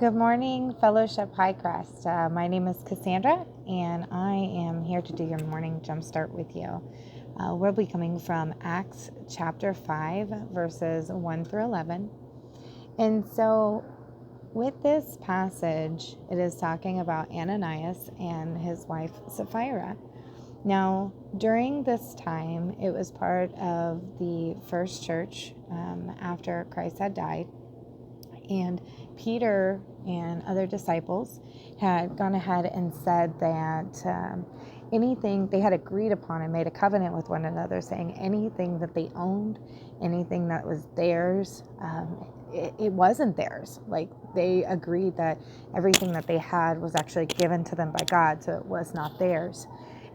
Good morning, Fellowship Hi-Crest. My name is Cassandra, and I am here to do your morning Jumpstart with you. We'll be coming from Acts chapter 5, verses 1 through 11. And so with this passage, it is talking about Ananias and his wife Sapphira. Now, during this time, it was part of the first church after Christ had died. And Peter and other disciples had gone ahead and said that anything they had agreed upon and made a covenant with one another, saying anything that they owned, anything that was theirs, it wasn't theirs. Like, they agreed that everything that they had was actually given to them by God, so it was not theirs.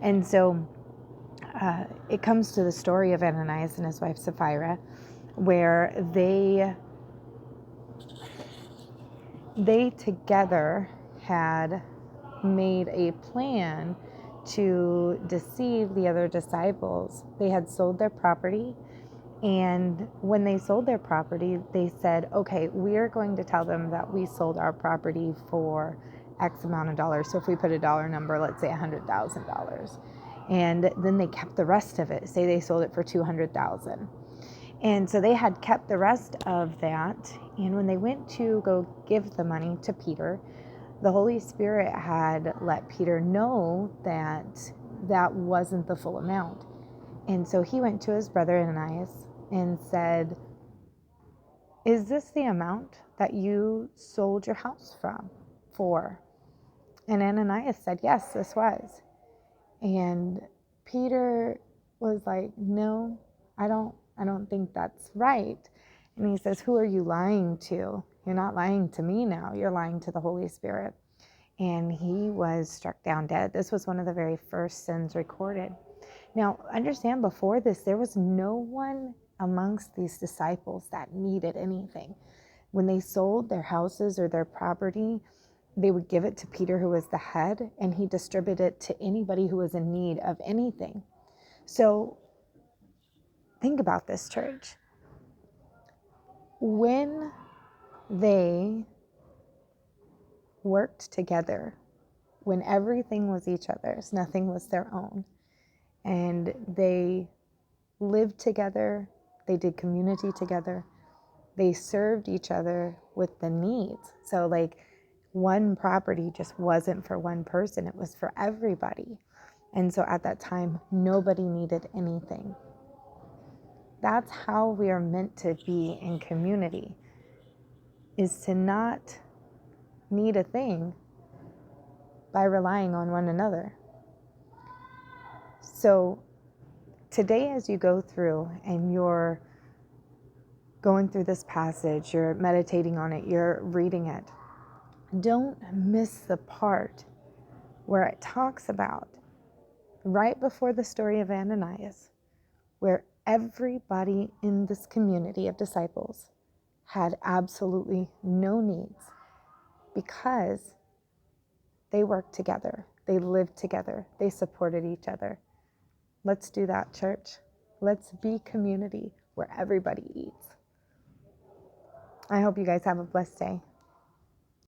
And so it comes to the story of Ananias and his wife Sapphira, where they together had made a plan to deceive the other disciples. They had sold their property, and when they sold their property, they said, okay, we are going to tell them that we sold our property for X amount of dollars. So if we put a dollar number, let's say $100,000. And then they kept the rest of it. Say they sold it for $200,000. And so they had kept the rest of that. And when they went to go give the money to Peter, the Holy Spirit had let Peter know that that wasn't the full amount. And so he went to his brother Ananias and said, is this the amount that you sold your house for? And Ananias said, yes, this was. And Peter was like, no, I don't think that's right. And he says, who are you lying to? You're not lying to me now. You're lying to the Holy Spirit. And he was struck down dead. This was one of the very first sins recorded. Now, understand, before this, there was no one amongst these disciples that needed anything. When they sold their houses or their property, they would give it to Peter, who was the head, and he distributed it to anybody who was in need of anything. So think about this, church. When they worked together, when everything was each other's, nothing was their own, and they lived together, they did community together, they served each other with the needs. So like, one property just wasn't for one person, it was for everybody. And so at that time, nobody needed anything. That's how we are meant to be in community, is to not need a thing by relying on one another. So today, as you go through and you're going through this passage, you're meditating on it, you're reading it, don't miss the part where it talks about, right before the story of Ananias, where everybody in this community of disciples had absolutely no needs because they worked together, they lived together, they supported each other. Let's do that, church. Let's be community where everybody eats. I hope you guys have a blessed day.